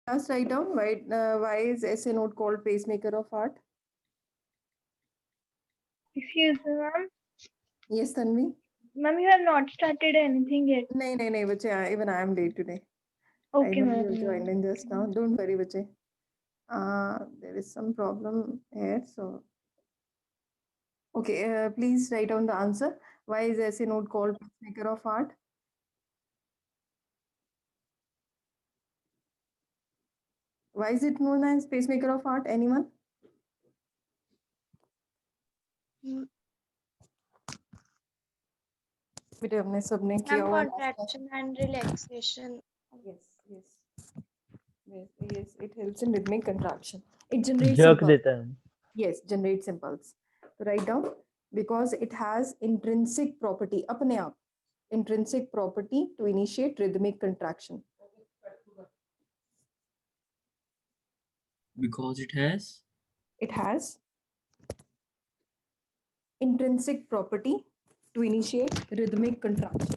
Just write down why is SA node called pacemaker of heart? Excuse me, ma'am. Yes, Tanvi. Ma'am, you have not started anything yet. No, bache, even I am late today. I Okay, know you have ma'am. joined in just now. Don't worry, bache. There is some problem here, so okay. Please write down the answer. Why is SA node called pacemaker of heart? Why is it known as pacemaker of heart? Anyone? बेटे हमने सबने किया Ma'am, हुआ contraction and relaxation. yes, it helps in rhythmic contraction. It generates jerk impulse. देता है. Yes, generates impulse. So write down because it has intrinsic property अपने आप intrinsic property to initiate rhythmic contraction. Because it has intrinsic property to initiate rhythmic contraction.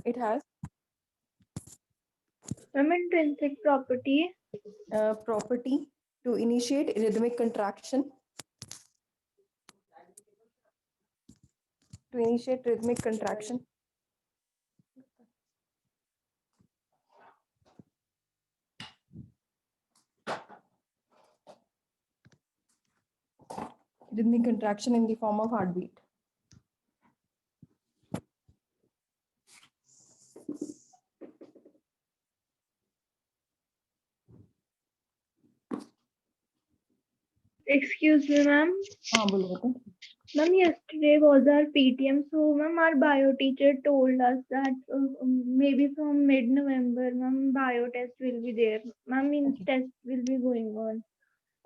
It has Ma'am, intrinsic property. property to initiate rhythmic contraction. To initiate rhythmic contraction. Rhythmic contraction in the form of heartbeat. Excuse me, ma'am. हाँ बोलो बेटा. Ma'am, yesterday was our PTM. So, ma'am, our bio teacher told us that maybe from mid-November, ma'am, bio test will be there. Ma'am, means Okay. test will be going on.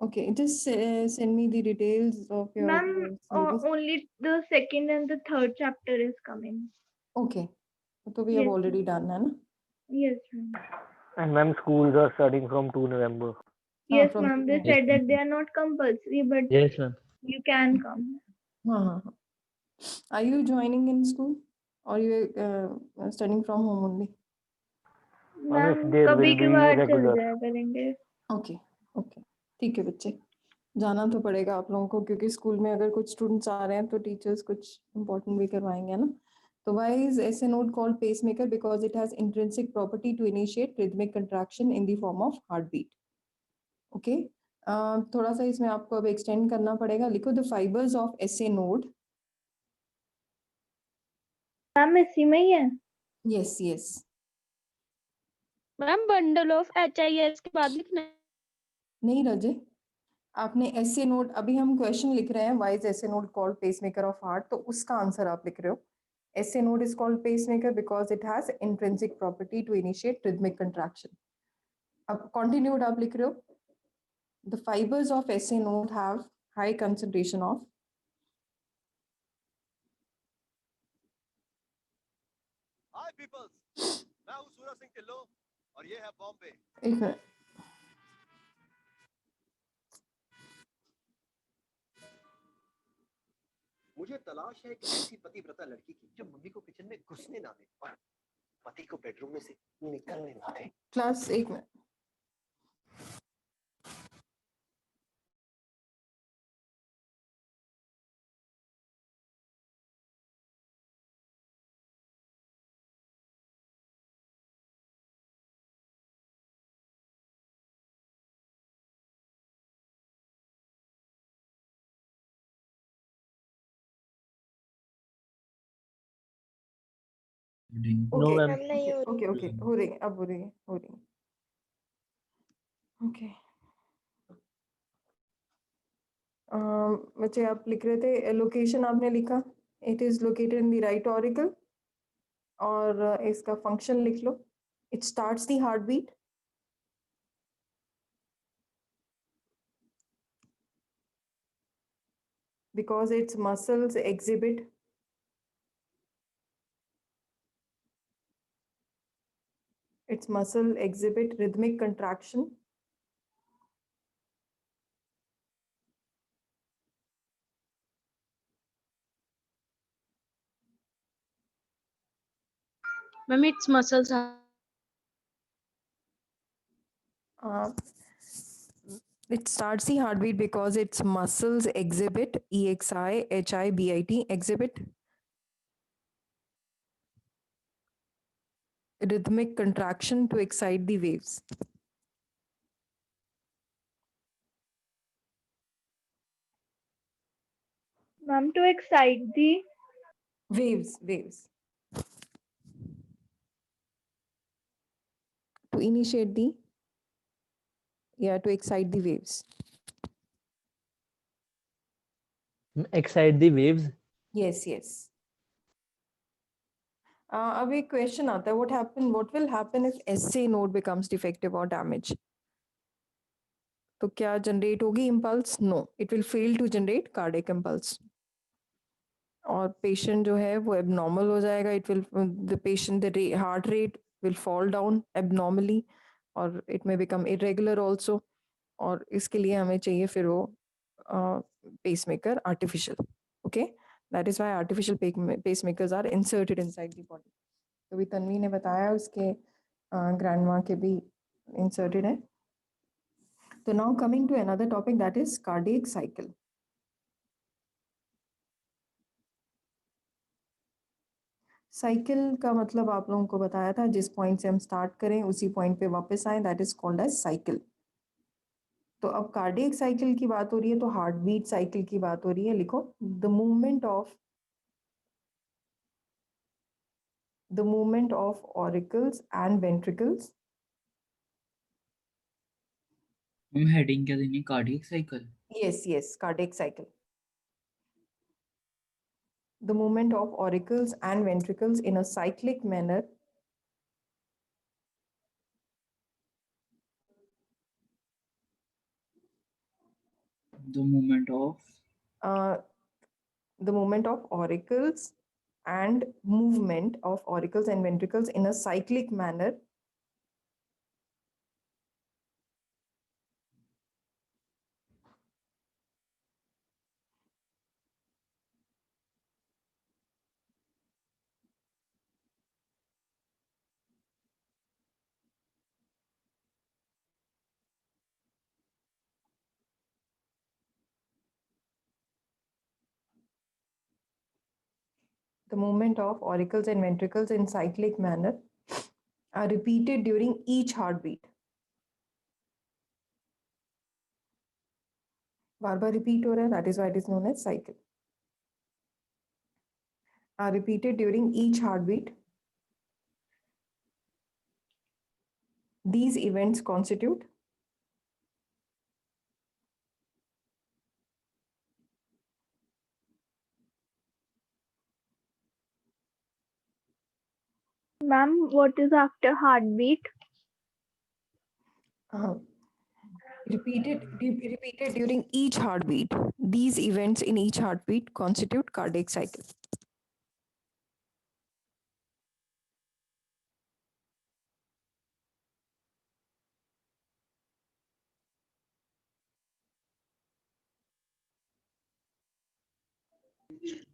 Okay, just send me the details of your Ma'am, syllabus. only the second and the third chapter is coming. Okay, so we have Yes. already done, है ना? Yes, ma'am. And ma'am, schools are starting from 2 November. Yes, from ma'am. They November. said that they are not compulsory, but Yes, ma'am. you can come. हाँ. Are you joining in school or you studying from home only? Ma'am, if ma'am there कभी will be कभार चल regular. जाया करेंगे. Okay, ठीक है बच्चे. जाना तो पड़ेगा आप लोगों को क्योंकि स्कूल में अगर कुछ स्टूडेंट्स आ रहे हैं तो टीचर्स कुछ इम्पोर्टेंट भी करवाएंगे ना. So why is SA node called pacemaker? Because it has intrinsic property to initiate rhythmic contraction in the form of heartbeat. Okay. थोड़ा सा इसमें आपको अब एक्सटेंड करना पड़ेगा. लिखो the fibres of SA node. Ma'am इसी में ही है. Yes. Ma'am bundle of HIS के बाद लिखना है. नहीं रजे, आपने SA नोड, अभी हम क्वेश्चन लिख रहे हैं why is SA node called pacemaker of heart, तो उसका आंसर आप लिख रहे हो. SA node is called pacemaker because it has intrinsic property to initiate rhythmic contraction. अब continued आप लिख रहे हो. The fibers of SA node have high concentration of. Hi people, मैं हूँ सूरज सिंह ढिल्लों और ये है बॉम्बे. एक मिनट. मुझे तलाश है एक ऐसी पतिव्रता लड़की की जो मम्मी को किचन में घुसने ना दे और पति को बेडरूम में से निकलने ना दे. क्लास एक minute. No, Okay. ma'am. Okay. हो रही है, अब हो रही है. Okay. बच्चे आप लिख रहे थे लोकेशन आपने लिखा. It is located in the right auricle और इसका फंक्शन लिख लो. It starts the heart beat. Because its muscles exhibit rhythmic contraction. Ma'am, its muscles are Uh, it starts the heartbeat because its muscles exhibit EXI, HIBIT, exhibit rhythmic contraction to excite the waves. Ma'am, to excite the Waves. To initiate the, to excite the waves. Excite the waves. Yes. अब एक question आता है, what will happen if SA node becomes defective or damaged? तो क्या generate होगी impulse? No, it will fail to generate cardiac impulse और patient जो है वो एबनॉर्मल हो जाएगा. It will the patient the heart rate will fall down abnormally और it may become irregular also. और इसके लिए हमें चाहिए फिर वो pacemaker artificial. Okay, that is why artificial pacemakers are inserted inside the body. तो भी तन्वी ने बताया उसके ग्रैंडमा के भी इंसर्टेड है. So now coming to another topic, that is cardiac cycle. Cycle का मतलब आप लोगों को बताया था, जिस पॉइंट से हम स्टार्ट करें उसी पॉइंट पे वापस आए, that is called as cycle. तो अब कार्डियक साइकिल की बात हो रही है तो हार्ट बीट साइकिल की बात हो रही है. लिखो, the movement of auricles and ventricles. हम हेडिंग क्या देनी, cardiac cycle? yes, cardiac cycle. The movement of auricles and ventricles in a cyclic manner The movement of auricles and movement of auricles and ventricles in a cyclic manner the movement of auricles and ventricles in cyclic manner are repeated during each heartbeat. Bar bar repeat हो रहा है, that is why it is known as cycle. Are repeated during each heartbeat. These events constitute ma'am, what is after heartbeat? repeated during each heartbeat. These events in each heartbeat constitute cardiac cycle.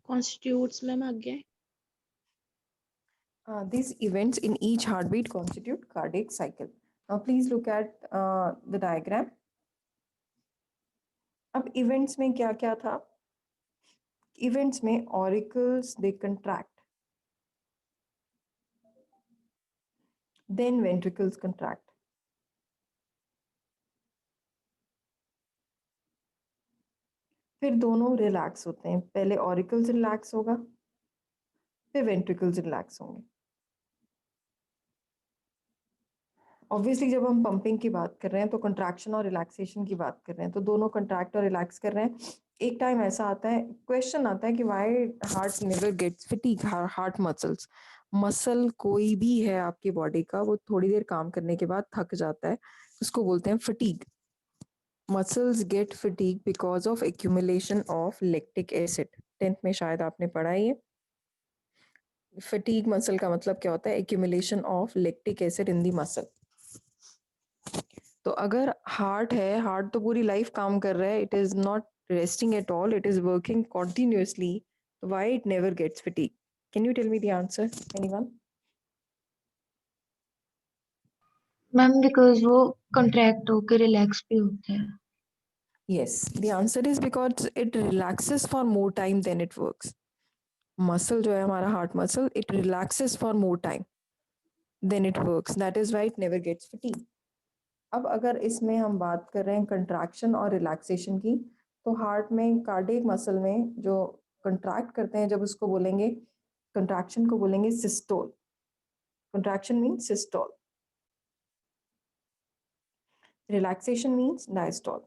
constitutes ma'am आगे. These events in each heartbeat constitute cardiac cycle. Now please look at the diagram. अब events में क्या क्या था? Events में auricles they contract, then ventricles contract. फिर दोनों relax होते हैं. पहले ऑरिकल्स रिलैक्स होगा, फिर वेंट्रिकल्स रिलैक्स होंगे. ऑब्वियसली जब हम पंपिंग की बात कर रहे हैं तो कंट्रैक्शन और रिलैक्सेशन की बात कर रहे हैं, तो दोनों कंट्रैक्ट और रिलैक्स कर रहे हैं. एक टाइम ऐसा आता है, क्वेश्चन आता है कि why heart never gets fatigue. Heart muscle कोई भी है आपकी बॉडी का, वो थोड़ी देर काम करने के बाद थक जाता है, उसको बोलते हैं fatigue. Muscles get fatigue because of accumulation of lactic acid. 10th में शायद आपने पढ़ा है ये. फटीग मसल का मतलब क्या होता है? Accumulation of lactic acid in the muscle. तो अगर हार्ट है, हार्ट तो पूरी लाइफ काम कर रहा है, it is not resting at all, it is working continuously. Why it never gets fatigue? Can you tell me the answer, anyone? Ma'am because वो कंट्रैक्ट होके रिलैक्स भी होते हैं. Yes, the answer is because it relaxes for more time than it works. Muscle जो है हमारा heart muscle, it relaxes for more time than it works. That is why it never gets fatigued. अब अगर इसमें हम बात कर रहे हैं कंट्रैक्शन और रिलैक्सेशन की, तो हार्ट में कार्डियक मसल में जो कंट्रैक्ट करते हैं जब उसको बोलेंगे, कंट्रैक्शन को बोलेंगे systole. Contraction means systole, relaxation means diastole.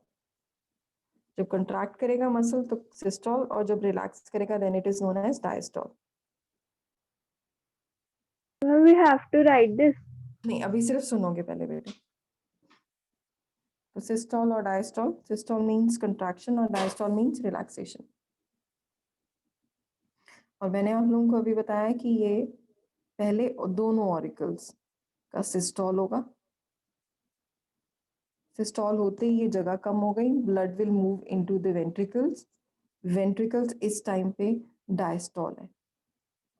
जब कंट्रैक्ट करेगा मसल तो सिस्टोल, और जब रिलैक्स करेगा then it is known as diastole. Ma'am, we have to write this. नहीं, अभी सिर्फ सुनोगे पहले बेटे. तो सिस्टोल और डायस्टोल, सिस्टोल मीन्स कंट्रैक्शन और डायस्टोल मीन्स रिलैक्सेशन. और मैंने आप लोगों को अभी बताया कि ये पहले दोनों ऑरिकल्स का सिस्टोल होगा. सिस्टोल होते ही ये जगह कम हो गई, blood will move into the ventricles. Ventricles इस टाइम पे डायस्टोल है.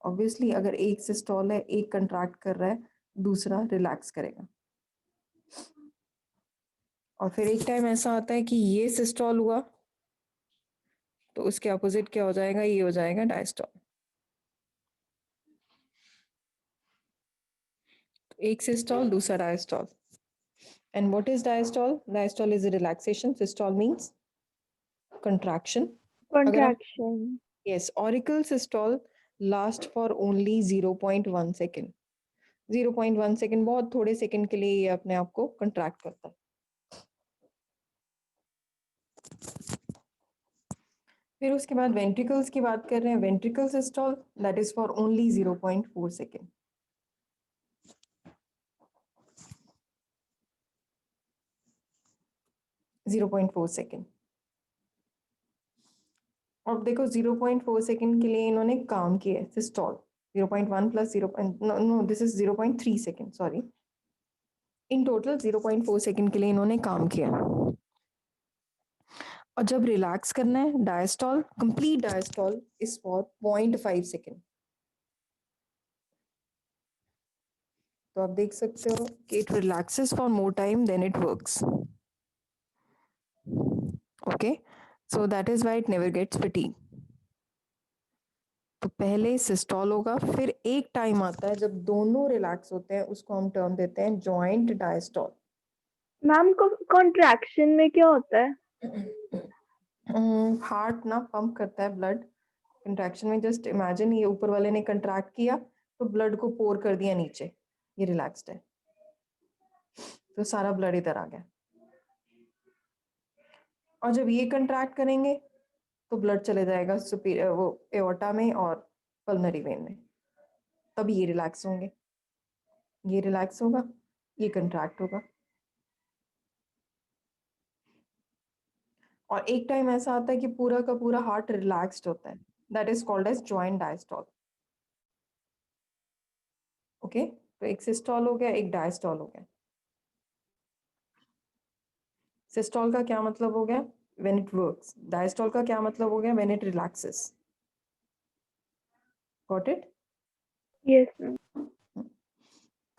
ऑब्वियसली अगर एक सिस्टोल है, एक कंट्रैक्ट कर रहा है, दूसरा रिलैक्स करेगा. और फिर एक टाइम ऐसा आता है कि ये सिस्टोल हुआ तो उसके अपोजिट क्या हो जाएगा, ये हो जाएगा डायस्टोल. एक सिस्टोल, दूसरा diastole. And what is diastole? Diastole is a relaxation. Systole means contraction. Contraction. Yes, auricle systole last for only 0.1 second. 0.1 second बहुत थोड़े सेकंड के लिए ये अपने आप को कंट्रैक्ट करता है. फिर उसके बाद वेंट्रिकल्स की बात कर रहे हैं. Ventricle systole that is for only 0.4 second. और देखो 0.4 सेकंड के लिए इन्होंने काम किया है. Systole 0.1 plus 0. No this is 0.3 second, sorry. In total 0.4 second के लिए इन्होंने काम किया. और जब रिलैक्स करना है, diastole, complete diastole is for 0.5 second. तो आप देख सकते हो कि it relaxes for more time than it works. Okay, so that is why it never gets fatigue. तो पहले सिस्टोल होगा, फिर एक टाइम आता है जब दोनों रिलैक्स होते हैं, उसको हम टर्म देते हैं जॉइंट डायस्टोल. मैम कॉन्ट्रैक्शन में क्या होता है? हार्ट ना पंप करता है ब्लड. कंट्रैक्शन में जस्ट इमेजिन ये ऊपर वाले ने कंट्रैक्ट किया तो ब्लड को पोर कर दिया नीचे, ये रिलैक्स्ड है तो सारा ब्लड इधर आ गया. और जब ये कंट्रैक्ट करेंगे तो ब्लड चले जाएगा सुपीरियर वो एओर्टा में और पल्मोनरी वेन में, तभी ये रिलैक्स होंगे. ये रिलैक्स होगा, ये कंट्रैक्ट होगा. और एक टाइम ऐसा आता है कि पूरा का पूरा हार्ट रिलैक्स्ड होता है. That is called as joint diastole. Okay, तो एक सिस्टोल हो गया, एक डायस्टोल हो गया. सिस्टोल का क्या मतलब हो गया? When it works. डायस्टोल का क्या मतलब हो गया? When it relaxes. Got it? Yes, ma'am.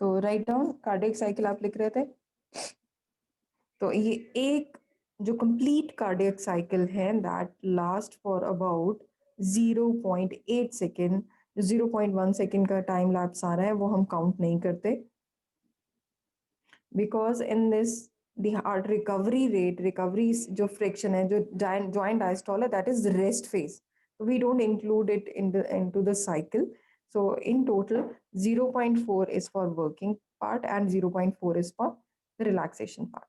तो राइट डाउन कार्डियक साइकिल आप लिख रहे थे. तो ये एक जो कंप्लीट कार्डियक साइकिल है that last for about 0.8 second. जो 0.1 सेकेंड का टाइम लैप्स आ रहा है वो हम काउंट नहीं करते, because in this the heart recovery rate, recovery जो friction है, जो joint diastole है, that is rest phase. So we don't include it into the cycle. So in total 0.4 is for working part and 0.4 is for the relaxation part.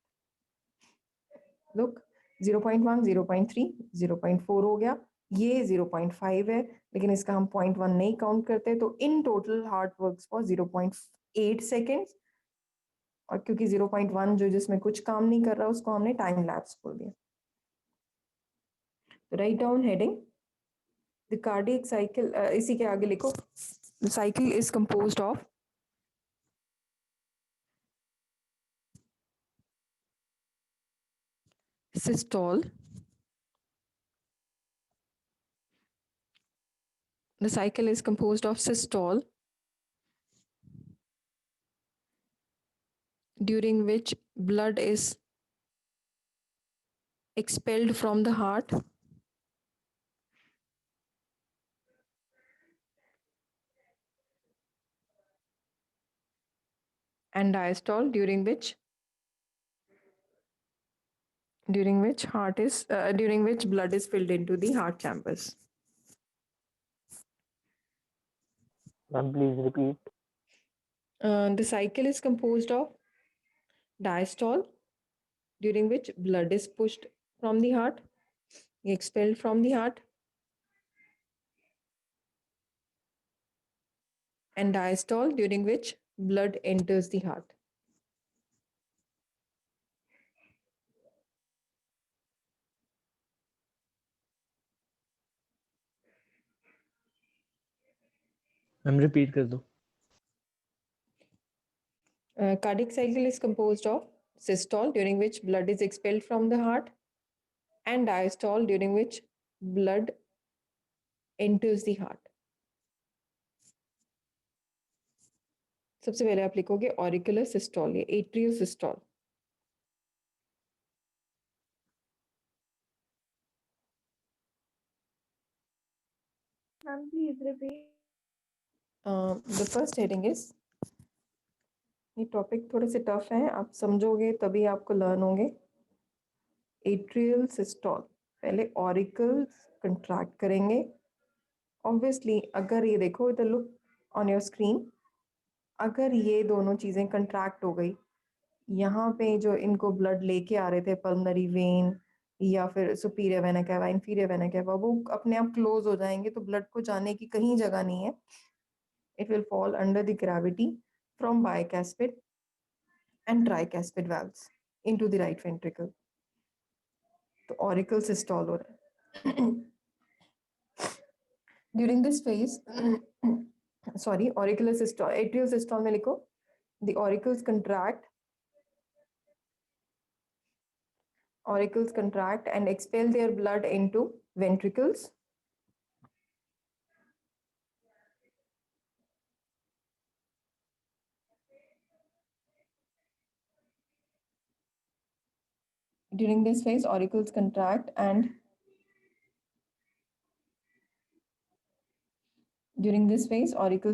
Look, 0.1, 0.3, 0.4 हो गया. ये 0.5 है, लेकिन इसका हम 0.1 नहीं काउंट करते. तो in total heart works for 0.8 seconds. और क्योंकि 0.1 जो जिसमें कुछ काम नहीं कर रहा उसको हमने टाइम लैप्स बोल दिया. तो write down heading the cardiac cycle. इसी के आगे लिखो the cycle is composed of systole. The cycle is composed of systole, during which blood is expelled from the heart, and diastole during which blood is filled into the heart chambers. Ma'am, please repeat. The cycle is composed of diastole, during which blood is pushed from the heart, expelled from the heart, and diastole, during which blood enters the heart. Ma'am repeat कर दो. Cardiac cycle is composed of systole, during which blood is expelled from the heart, and diastole, during which blood enters the heart. सबसे पहले आप लिखोगे auricular systole, ये atrial systole. Ma'am, please repeat. The first heading is, ये topic थोड़े से tough हैं, आप समझोगे तभी आपको लर्न होंगे. एट्रियल सिस्टोल, पहले ऑरिकल्स कंट्रैक्ट करेंगे. ऑब्वियसली अगर ये देखो, इधर लुक ऑन योर स्क्रीन, अगर ये दोनों चीज़ें कंट्रैक्ट हो गई, यहाँ पे जो इनको ब्लड लेके आ रहे थे पल्मनरी वेन या फिर superior vena cava, inferior vena cava, वो अपने आप क्लोज हो जाएंगे, तो ब्लड को जाने की कहीं जगह नहीं है. It will fall under the gravity from bicuspid and tricuspid valves into the right ventricle. तो auricle systole हो रहा है. During this phase, sorry, auricular systole, atrial systole में लिखो, the auricles contract and expel their blood into ventricles. During this phase, auricles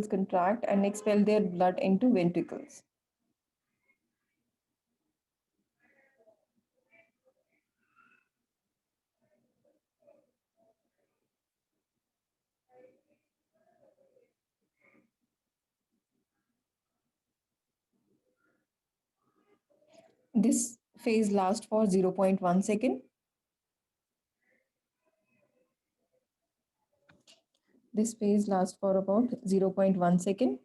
contract and expel their blood into ventricles. This phase lasts for 0.1 second. This phase lasts for about 0.1 second.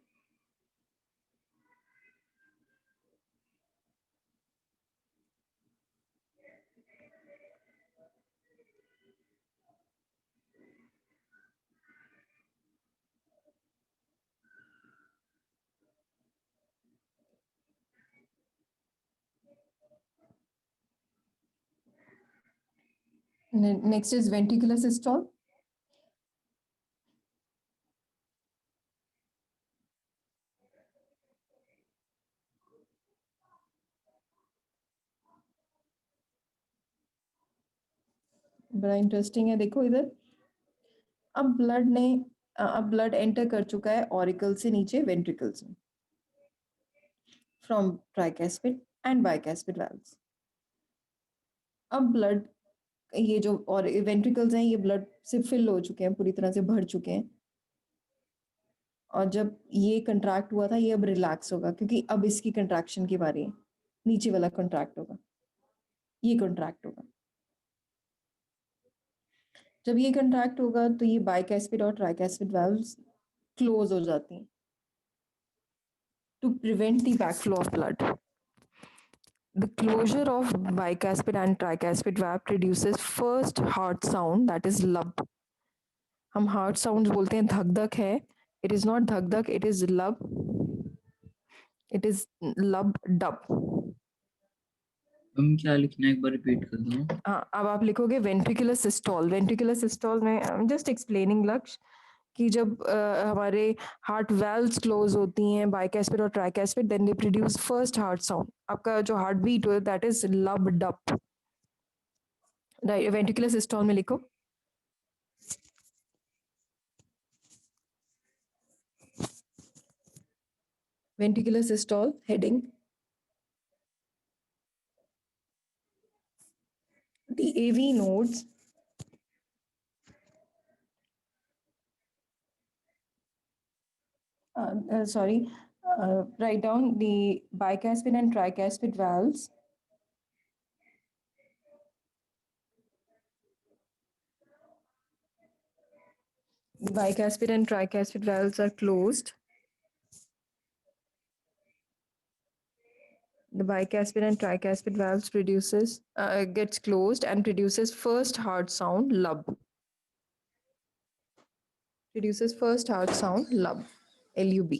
Next is ventricular systole. बड़ा interesting है, देखो इधर, अब blood enter कर चुका है auricle से नीचे वेंट्रिकल्स में, फ्रॉम ट्राइकैस्पिड एंड बाइकैस्पिड वाल्व्स. अब ब्लड, ये जो और वेंट्रिकल्स हैं, ये ब्लड से फिल हो चुके हैं, पूरी तरह से भर चुके हैं. और जब ये कंट्रैक्ट हुआ था, ये अब रिलैक्स होगा, क्योंकि अब इसकी कंट्रैक्शन की बारी है. नीचे वाला कंट्रैक्ट होगा, ये कंट्रैक्ट होगा. जब ये कंट्रैक्ट होगा तो ये बाइकैस्पिड और ट्राइकैस्पिड वाल्व्स क्लोज हो जाती हैं to prevent the backflow of blood. The closure of bicuspid and tricuspid valve produces first heart sound, that is lub. हम heart sounds बोलते हैं, धक धक है. It is not धक धक, it is lub. It is lub dub. हम क्या लिखना है, एक बार रिपीट कर दो. हाँ, अब आप लिखोगे ventricular systole. Ventricular systole में I'm just explaining, लक्ष्य, कि जब हमारे हार्ट वेल्व्स क्लोज होती हैं बाइकैस्पिड और tricuspid, then they produce first heart sound. आपका जो हार्ट बीट हो that is lub dub. Right, ventricular systole में लिखो. Ventricular systole heading. The AV nodes write down the bicuspid and tricuspid valves. The bicuspid and tricuspid valves are closed. The bicuspid and tricuspid valves gets closed and produces first heart sound lub. Produces first heart sound lub, LUB.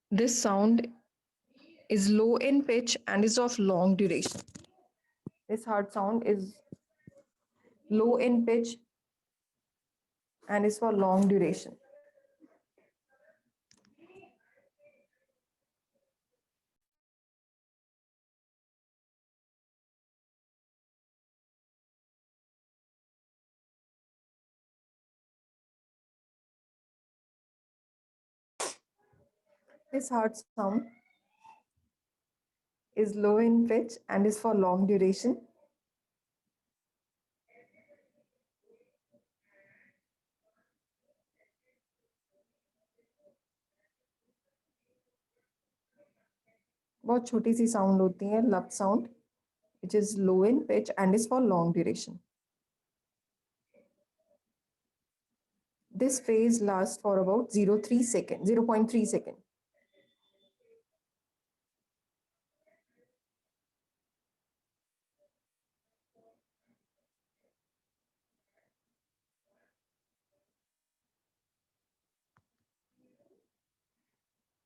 This sound is low in pitch and is of long duration. This heart sound is low in pitch and is for long duration. This heart sound is low in pitch and is for long duration. बहुत छोटी सी sound होती है लब sound, which is low in pitch and is for long duration. This phase lasts for about 0.3 seconds.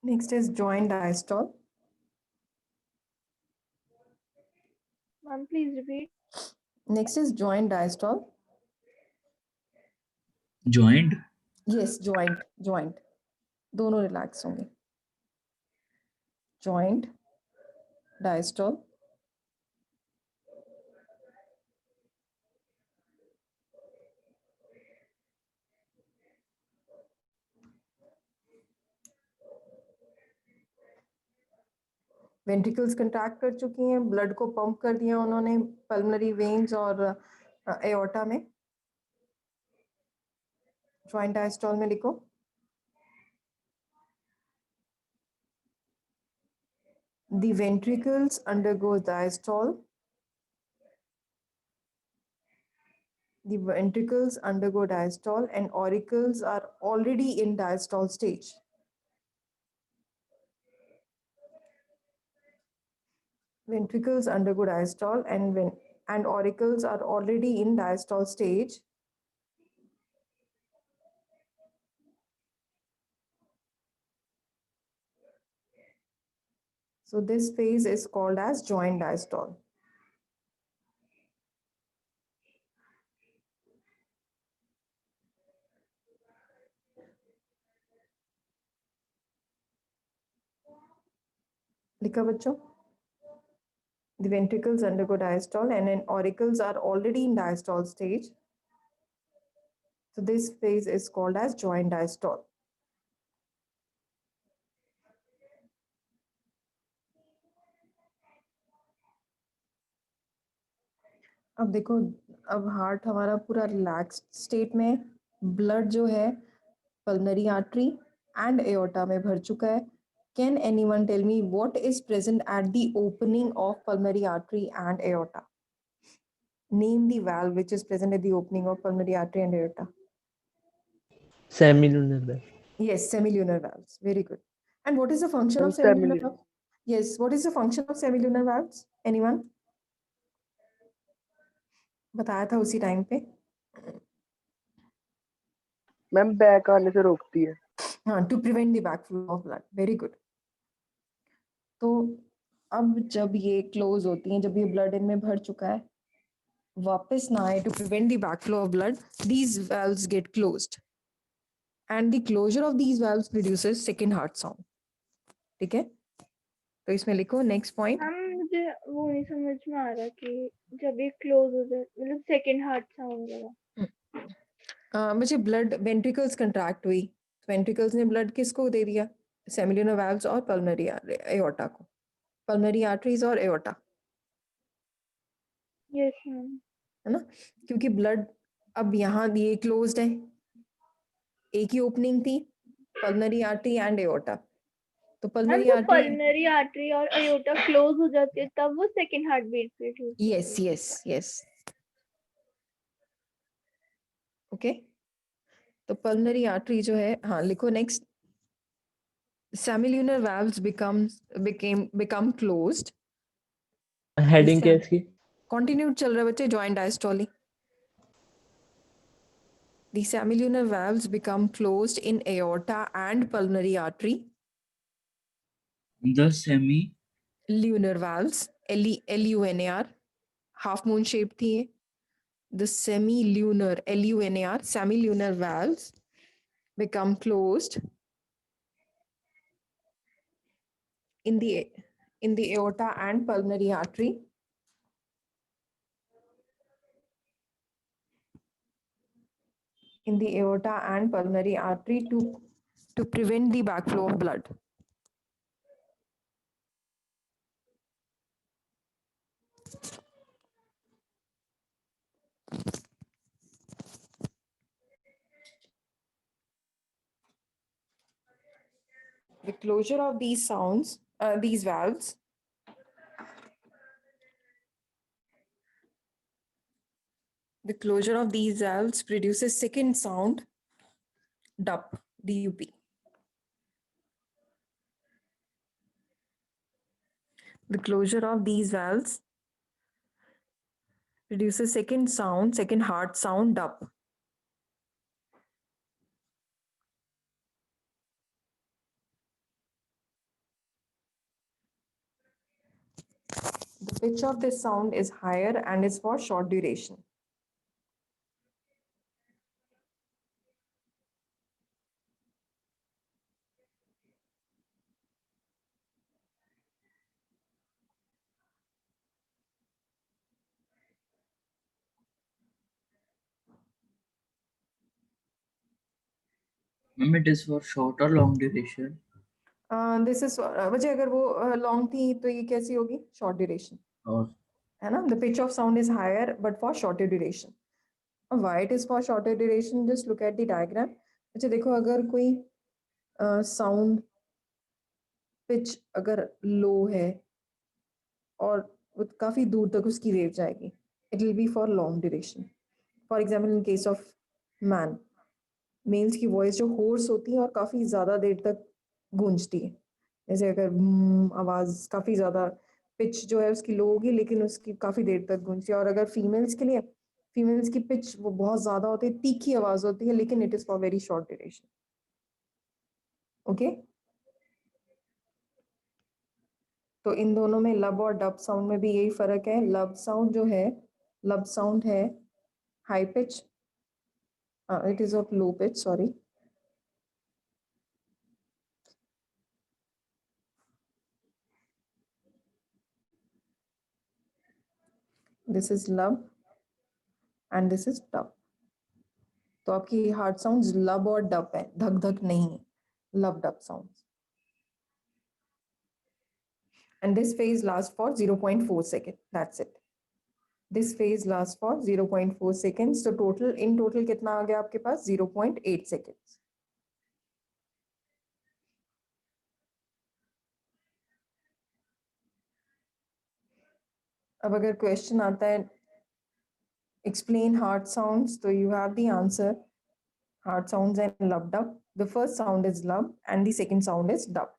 Next is joint diastole. Ma'am, please repeat. Next is joint diastole. Joined. Yes, joint. दोनों relax होंगे. Joint diastole. Ventricles contract कर चुकी हैं, blood को pump कर दिया उन्होंने pulmonary veins और एओर्टा में. जॉइंट डायस्टोल में लिखो. The ventricles undergo diastole. The ventricles undergo diastole and auricles are already in diastole stage. Ventricles undergo diastole and auricles are already in diastole stage. So this phase is called as joint diastole. लिखा बच्चों? The ventricles undergo diastole and then auricles are already in diastole stage. So this phase is called as joint diastole. अब देखो, अब heart हमारा पूरा relaxed state में है. Blood जो है पल्मोनरी आर्टरी एंड एओर्टा में भर चुका है. Can anyone tell me what is present at the opening of pulmonary artery and aorta? Name the valve which is present at the opening of pulmonary artery and aorta. Semilunar valve. Yes, semilunar valves. Very good. And what is the function of Semilunar. semilunar valves? Yes, what is the function of semilunar valves? Anyone? बताया था उसी time पे. Ma'am back आने से रोकती है. हाँ, to prevent the backflow of blood. Very good. तो अब जब ये क्लोज होती हैं, जब ये ब्लड इनमें भर चुका है, वापस ना आए, to prevent the backflow of blood, these valves get closed and the closure of these valves produces second heart sound. ठीक है, तो इसमें लिखो नेक्स्ट पॉइंट। मैम मुझे वो नहीं समझ में आ रहा कि जब ये क्लोज हो जाए मतलब सेकंड हार्ट साउंड वाला। मुझे ब्लड वेंट्रिकल्स कंट्रैक्ट हुई, वेंट्रिकल्स ने ब्लड किसको दे दिया, सेमिलुनर वाल्व्स और पल्मोनरी एओर्टा को, पल्मोनरी आर्टरीज और एओर्टा, यस मैम। है ना, क्योंकि ब्लड अब यहाँ ये क्लोज्ड है, एक ही ओपनिंग थी, पल्मोनरी आर्टरी एंड एओर्टा, तो मैम पल्मोनरी तो आर्टरी, पल्मोनरी आर्टरी और एओर्टा क्लोज हो जाती है तब वो सेकंड हार्ट बीट पे ठीक यस यस यस, ओके। तो पल्मोनरी आर्टरी जो है, हाँ लिखो next, semilunar valves become closed, heading क्या है इसकी? कंटिन्यूड चल रहा है बच्चे, joint डायस्टोली। The semilunar valves become closed in aorta and pulmonary artery. The semi Lunar valves, LUNAR, half moon shaped थी ये। The semilunar, LUNAR, semilunar valves become closed in the aorta and pulmonary artery. In the aorta and pulmonary artery to prevent the backflow of blood. The closure of these valves produces second sound, DUP, DUP. The closure of these valves produces second heart sound, DUP. The pitch of this sound is higher and is for short duration. ma'am, it is for short or long duration. This is बच्चे अगर वो long थी तो ये कैसी होगी, short duration, Or है ना। The pitch of sound is higher but for shorter duration. Why it is for shorter duration? Just look at the diagram. अच्छा देखो, अगर कोई sound pitch अगर low है और वो काफी दूर तक उसकी वेव जाएगी, it will be for long duration. For example, in case of man, males की वॉइस जो होर्स होती है और काफी ज्यादा देर तक गूंजती है, जैसे अगर आवाज काफी ज्यादा पिच जो है उसकी लो होगी लेकिन उसकी काफी देर तक गूंजती है। और अगर फीमेल्स के लिए, फीमेल्स की पिच वो बहुत ज्यादा होती है, तीखी आवाज होती है, लेकिन it is for very short duration. Okay, तो इन दोनों में लब और डब साउंड में भी यही फर्क है। लब साउंड जो है, लब साउंड है high pitch, it is of low pitch, sorry. This is लब एंड दिस इज डब। तो आपकी हार्ट साउंड्स लब और डब है, धक धक नहीं, लब dub sounds. And this phase lasts for 0.4 seconds. That's it. This phase lasts for 0.4 seconds. So in total कितना आ गया आपके पास, 0.8 seconds. अब अगर क्वेश्चन आता है explain heart sounds, so you have the answer, heart sounds and lub dub. The first sound is lub and the second sound is dub.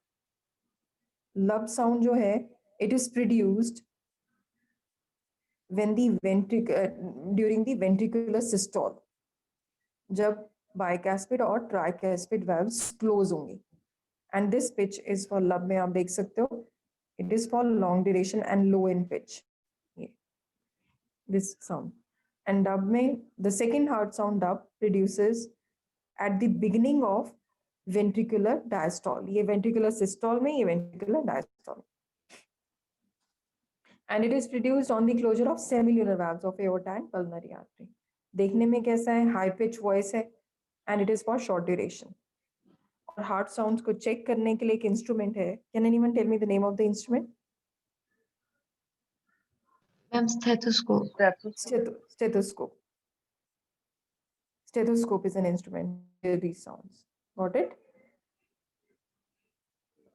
Lub sound जो है, it is produced when the during the ventricular systole, जब bicuspid और tricuspid valves close होंगे, and this pitch is for lub में आप देख सकते हो it is for long duration and low in pitch. Yeah. This sound. And dub mein, the second hard sound dub produces at the beginning of ventricular diastole. ये ventricular systole में, ये ventricular diastole. And it is produced on the closure of semilunar valves of aorta and pulmonary artery. देखने में कैसा है? High pitch voice है, and it is for short duration. और heart sounds को check करने के लिए एक instrument है. Can anyone tell me the name of the instrument? Ma'am stethoscope. Stethoscope. Stethoscope is an instrument. Hear these sounds. Got it?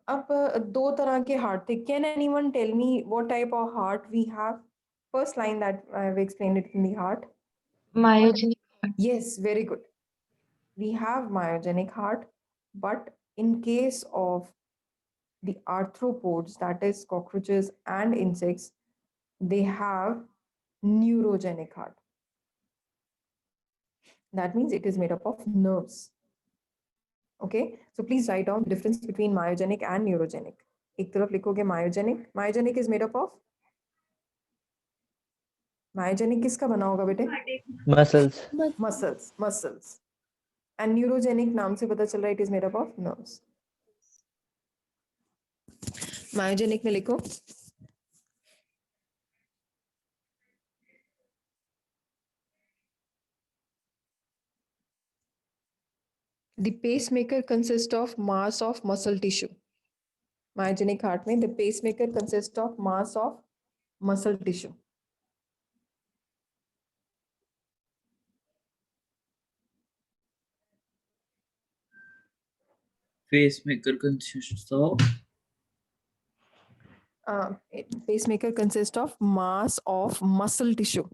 अब दो तरह के heart थे. Can anyone tell me what type of heart we have? First line that I have explained it in the heart. Myogenic. Yes, very good. We have myogenic heart, but in case of the arthropods, that is cockroaches and insects, they have neurogenic heart. That means it is made up of nerves. Okay, so please write down the difference between myogenic and neurogenic. एक तरफ लिखोगे myogenic. Myogenic is made up of myogenic किसका बना होगा बेटे? Muscles. Muscles. And neurogenic नाम से पता चल रहा है it is made up of nerves. Myogenic में लिखो the pacemaker consists of mass of muscle tissue. Myogenic heart में the pacemaker consists of mass of muscle tissue. Pacemaker consists of Pacemaker consists of mass of muscle tissue.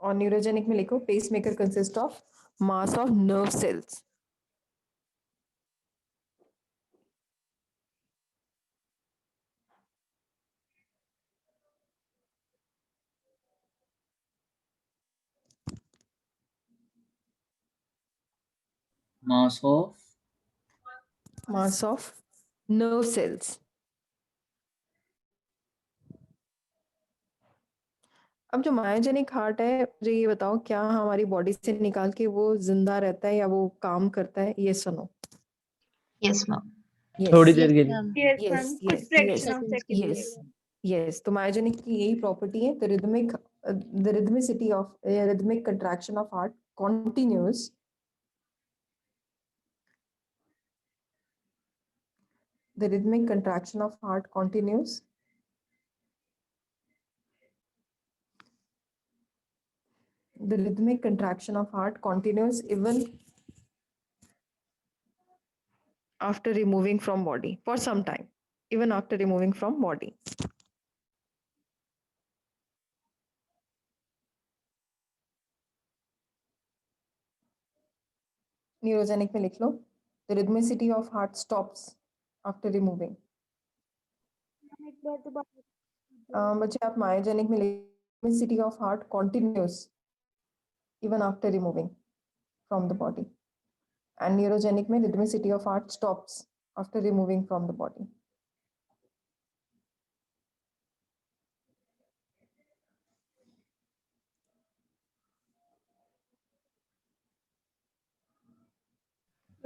और neurogenic में लिखो pacemaker consist of mass of nerve cells. mass of nerve cells. अब जो myogenic heart है मुझे ये बताओ क्या हमारी बॉडी से निकाल के वो जिंदा रहता है या वो काम करता है? ये सुनो. Yes ma'am. थोड़ी देर के लिए। Yes, Yes, ma'am. yes, कुछ fraction yes, of second के yes. लिए। Yes, तो मायोजेनिक की यही प्रॉपर्टी है. The rhythmicity of rhythmic contraction of heart continues the rhythmic contraction of heart continues the rhythmic contraction of heart continues even after removing from body for some time, even after removing from body. Neurogenic में लिख लो the rhythmicity of heart stops after removing. एक बार दोबारा बच्चे आप myogenic में rhythmicity of heart continues even after removing from the body, and neurogenic में rhythmicity of heart stops after removing from the body.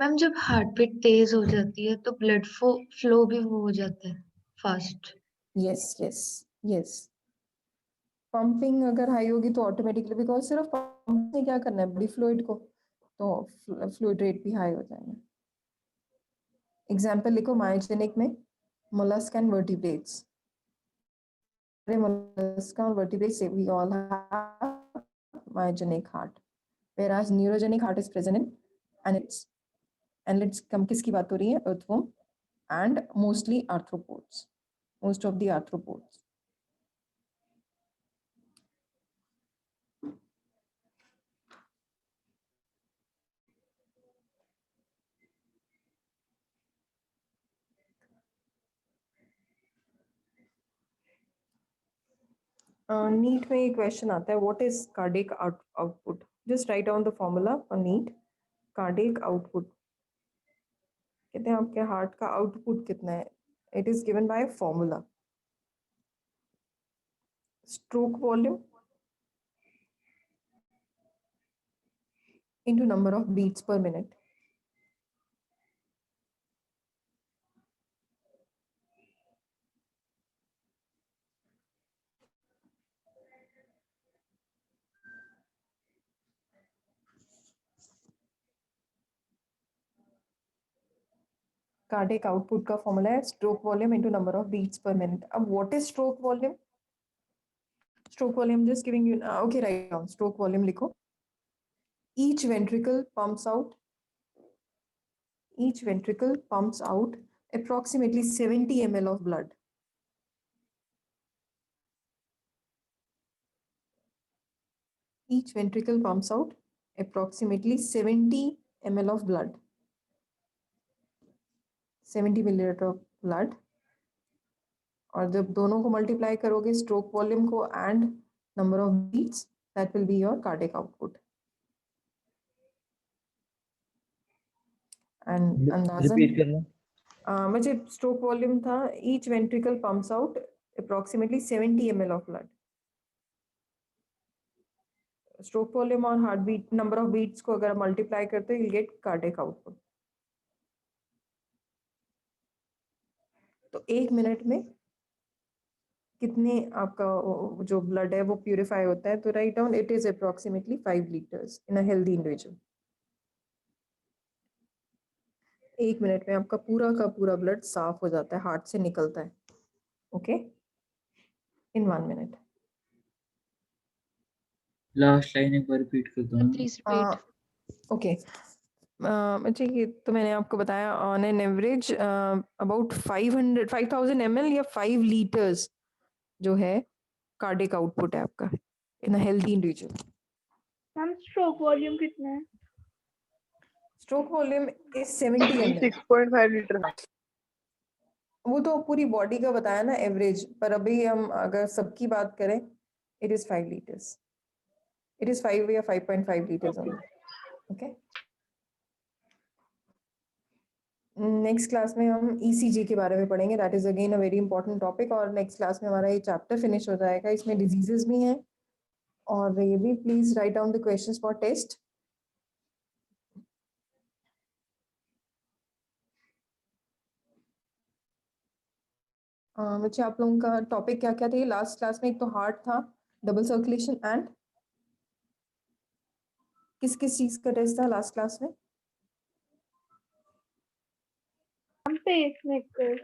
Ma'am जब heart beat तेज हो जाती है तो ब्लड फ्लो भी वो हो जाता है फास्ट। Yes. पंपिंग अगर हाई होगी तो ऑटोमेटिकली, बिकॉज सिर्फ पंप से क्या करना है बॉडी फ्लूइड को, तो फ्लूइड रेट भी हाई हो जाएगा. एग्जाम्पल लिखो मायोजेनिक में mollusc and vertebrates. Mollusca and vertebrates, we all have myogenic heart, whereas neurogenic heart is present in annelids. Annelids किसकी बात हो रही है? Earthworm and mostly arthropods. Most of the arthropods. NEET में ये क्वेश्चन आता है, what is cardiac output? Just write down the formula for NEET. Cardiac output कहते हैं आपके हार्ट का आउटपुट कितना है. It is given by formula. Stroke volume into number of beats per minute. Cardiac output का formula है stroke volume into number of beats per minute. अब what is stroke volume? Stroke volume just giving you okay, write down stroke volume लिखो. Each ventricle pumps out approximately 70 ml of blood. Each ventricle pumps out approximately 70 ml of blood. 70 milliliter of blood. और जब दोनों को multiply करोगे stroke volume को and number of beats, that will be your cardiac output. And repeat करना. मुझे stroke volume था each ventricle pumps out approximately 70 ml of blood. Stroke volume और heart beat number of beats को अगर multiply करते हो you get cardiac output. तो 1 minute में कितने आपका जो ब्लड है वो प्यूरिफाई होता है. तो write down it is approximately 5 litres in a healthy individual. 1 minute में आपका पूरा का पूरा ब्लड साफ हो जाता है, हार्ट से निकलता है. ओके, इन 1 मिनट. लास्ट लाइन एक बार रिपीट कर दो. Please repeat. ओके, अच्छा ये तो मैंने आपको बताया on an average about 5000 ml या 5 लीटर्स जो है कार्डियक आउटपुट है आपका in a healthy individual. Ma'am stroke volume कितना है? Stroke volume is 70 ml. 6.5 litre. वो तो पूरी बॉडी का बताया ना एवरेज, पर अभी हम अगर सबकी बात करें it is 5 litres. It is 5 या 5.5 litres only. Okay, next class में हम ईसीजी के बारे में पढ़ेंगे. That is again a very important topic. और नेक्स्ट क्लास में हमारा ये चैप्टर फिनिश हो जाएगा. इसमें डिजीजेस भी हैं और ये भी. Please write down the questions for test. बच्चे आप लोगों का टॉपिक क्या क्या थे लास्ट क्लास में? एक तो हार्ट था, डबल सर्कुलेशन एंड किस किस चीज का टेस्ट था लास्ट क्लास में? पेसमेकर.